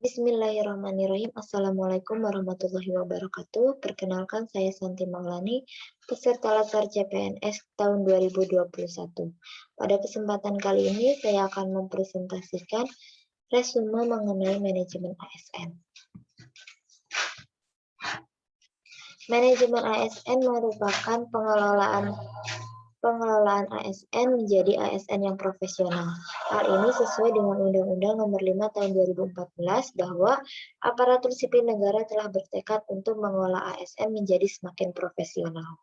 Bismillahirrahmanirrahim. Assalamualaikum warahmatullahi wabarakatuh. Perkenalkan, saya Santi Maulani, peserta Latar CPNS tahun 2021. Pada kesempatan kali ini, saya akan mempresentasikan resume mengenai manajemen ASN. Manajemen ASN merupakan pengelolaan ASN menjadi ASN yang profesional. Hal ini sesuai dengan Undang-Undang Nomor 5 Tahun 2014 bahwa aparatur sipil negara telah bertekad untuk mengolah ASN menjadi semakin profesional.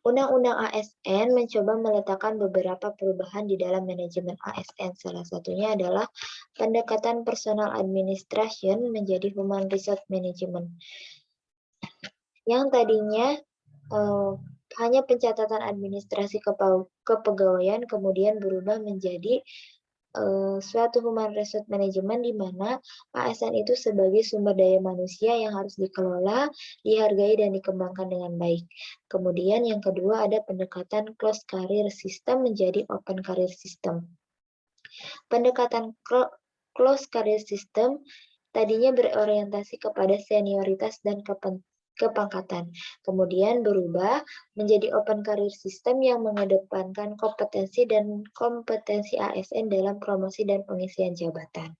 Undang-Undang ASN mencoba meletakkan beberapa perubahan di dalam manajemen ASN. Salah satunya adalah pendekatan personal administration menjadi human resource management. Yang tadinya hanya pencatatan administrasi kepegawaian kemudian berubah menjadi suatu human resource management di mana ASN itu sebagai sumber daya manusia yang harus dikelola, dihargai, dan dikembangkan dengan baik. Kemudian yang kedua ada pendekatan closed career system menjadi open career system. Pendekatan closed career system tadinya berorientasi kepada senioritas dan kepangkatan, kemudian berubah menjadi open career system yang mengedepankan kompetensi ASN dalam promosi dan pengisian jabatan.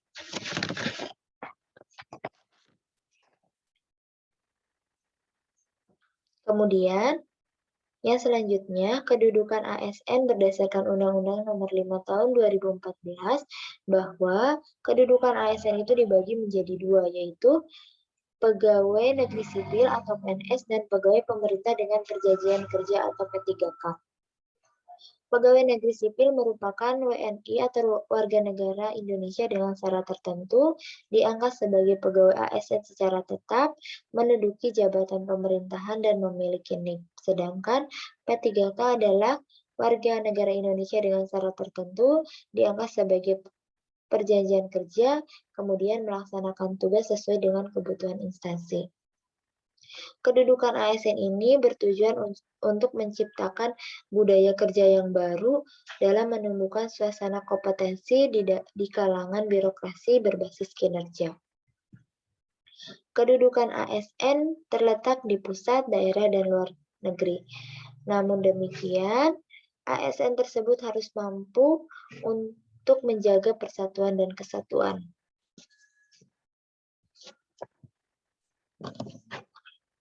Kemudian, yang selanjutnya, kedudukan ASN berdasarkan Undang-Undang Nomor 5 Tahun 2014 bahwa kedudukan ASN itu dibagi menjadi dua, yaitu pegawai negeri sipil atau PNS dan pegawai pemerintah dengan perjanjian kerja atau P3K. Pegawai negeri sipil merupakan WNI atau warga negara Indonesia dengan syarat tertentu, diangkat sebagai pegawai ASN secara tetap, menduduki jabatan pemerintahan dan memiliki NIK. Sedangkan P3K adalah warga negara Indonesia dengan syarat tertentu, diangkat sebagai perjanjian kerja, kemudian melaksanakan tugas sesuai dengan kebutuhan instansi. Kedudukan ASN ini bertujuan untuk menciptakan budaya kerja yang baru dalam menumbuhkan suasana kompetensi di kalangan birokrasi berbasis kinerja. Kedudukan ASN terletak di pusat, daerah, dan luar negeri. Namun demikian, ASN tersebut harus mampu untuk menjaga persatuan dan kesatuan.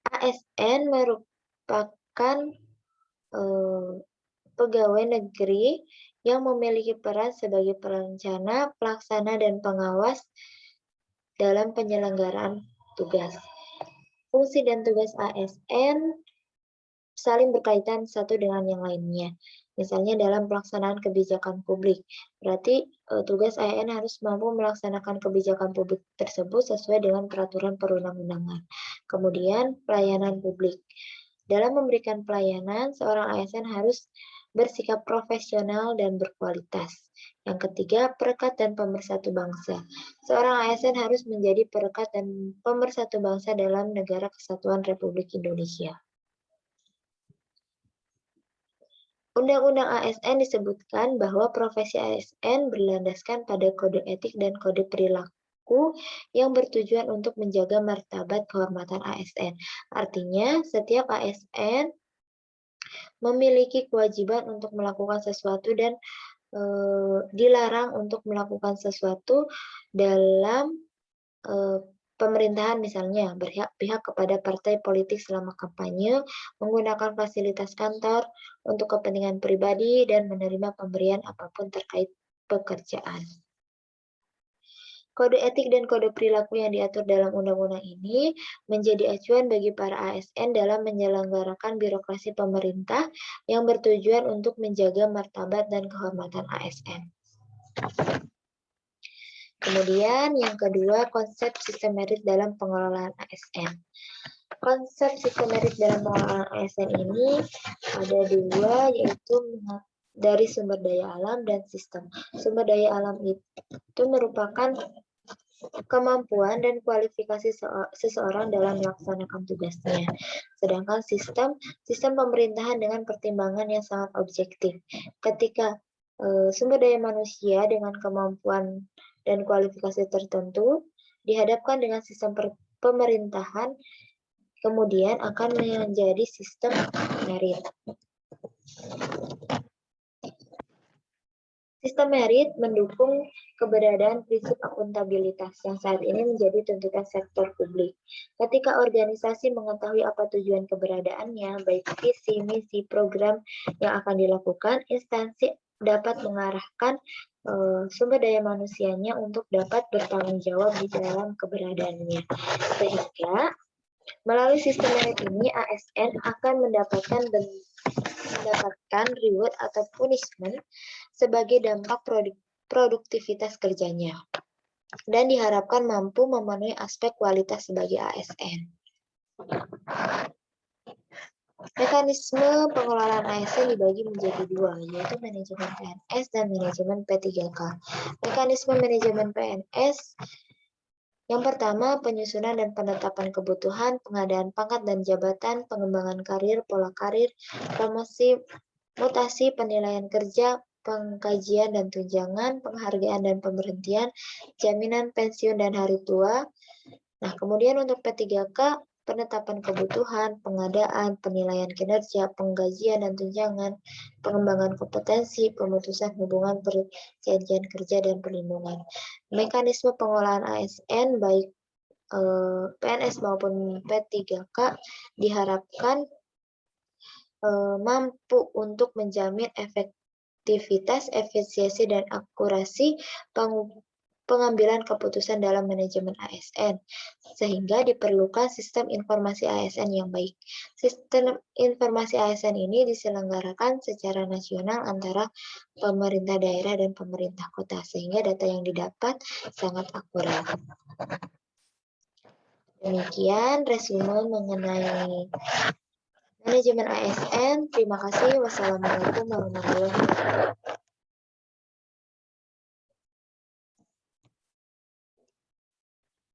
ASN merupakan pegawai negeri yang memiliki peran sebagai perencana, pelaksana, dan pengawas dalam penyelenggaraan tugas. Fungsi dan tugas ASN saling berkaitan satu dengan yang lainnya. Misalnya dalam pelaksanaan kebijakan publik. Berarti tugas ASN harus mampu melaksanakan kebijakan publik tersebut sesuai dengan peraturan perundang-undangan. Kemudian pelayanan publik. Dalam memberikan pelayanan, seorang ASN harus bersikap profesional dan berkualitas. Yang ketiga, perekat dan pemersatu bangsa. Seorang ASN harus menjadi perekat dan pemersatu bangsa dalam Negara Kesatuan Republik Indonesia. Undang-Undang ASN disebutkan bahwa profesi ASN berlandaskan pada kode etik dan kode perilaku yang bertujuan untuk menjaga martabat kehormatan ASN. Artinya, setiap ASN memiliki kewajiban untuk melakukan sesuatu dan dilarang untuk melakukan sesuatu dalam pemerintahan, misalnya berpihak kepada partai politik selama kampanye, menggunakan fasilitas kantor untuk kepentingan pribadi, dan menerima pemberian apapun terkait pekerjaan. Kode etik dan kode perilaku yang diatur dalam undang-undang ini menjadi acuan bagi para ASN dalam menyelenggarakan birokrasi pemerintah yang bertujuan untuk menjaga martabat dan kehormatan ASN. Kemudian yang kedua, konsep sistem merit dalam pengelolaan ASN. Konsep sistem merit dalam pengelolaan ASN ini ada dua, yaitu dari sumber daya alam dan sistem. Sumber daya alam itu merupakan kemampuan dan kualifikasi seseorang dalam melaksanakan tugasnya. Sedangkan sistem pemerintahan dengan pertimbangan yang sangat objektif. Ketika sumber daya manusia dengan kemampuan dan kualifikasi tertentu dihadapkan dengan sistem pemerintahan, kemudian akan menjadi sistem merit. Sistem merit mendukung keberadaan prinsip akuntabilitas yang saat ini menjadi tuntutan sektor publik. Ketika organisasi mengetahui apa tujuan keberadaannya, baik visi, misi, program yang akan dilakukan, instansi dapat mengarahkan sumber daya manusianya untuk dapat bertanggung jawab di dalam keberadaannya. Sehingga melalui sistem merit ini, ASN akan mendapatkan reward atau punishment sebagai dampak produktivitas kerjanya dan diharapkan mampu memenuhi aspek kualitas sebagai ASN. Mekanisme pengelolaan ASN dibagi menjadi dua, yaitu manajemen PNS dan manajemen P3K. Mekanisme manajemen PNS yang pertama, penyusunan dan penetapan kebutuhan, pengadaan pangkat dan jabatan, pengembangan karir, pola karir, promosi, mutasi, penilaian kerja, pengkajian dan tunjangan, penghargaan dan pemberhentian, jaminan pensiun dan hari tua. Nah, kemudian untuk P3K, penetapan kebutuhan, pengadaan, penilaian kinerja, penggajian dan tunjangan, pengembangan kompetensi, pemutusan hubungan perjanjian kerja dan perlindungan. Mekanisme pengolahan ASN baik PNS maupun P3K diharapkan mampu untuk menjamin efektivitas, efisiensi, dan akurasi pengambilan keputusan dalam manajemen ASN, sehingga diperlukan sistem informasi ASN yang baik. Sistem informasi ASN ini diselenggarakan secara nasional antara pemerintah daerah dan pemerintah kota, sehingga data yang didapat sangat akurat. Demikian resume mengenai manajemen ASN. Terima kasih. Wassalamualaikum warahmatullahi wabarakatuh.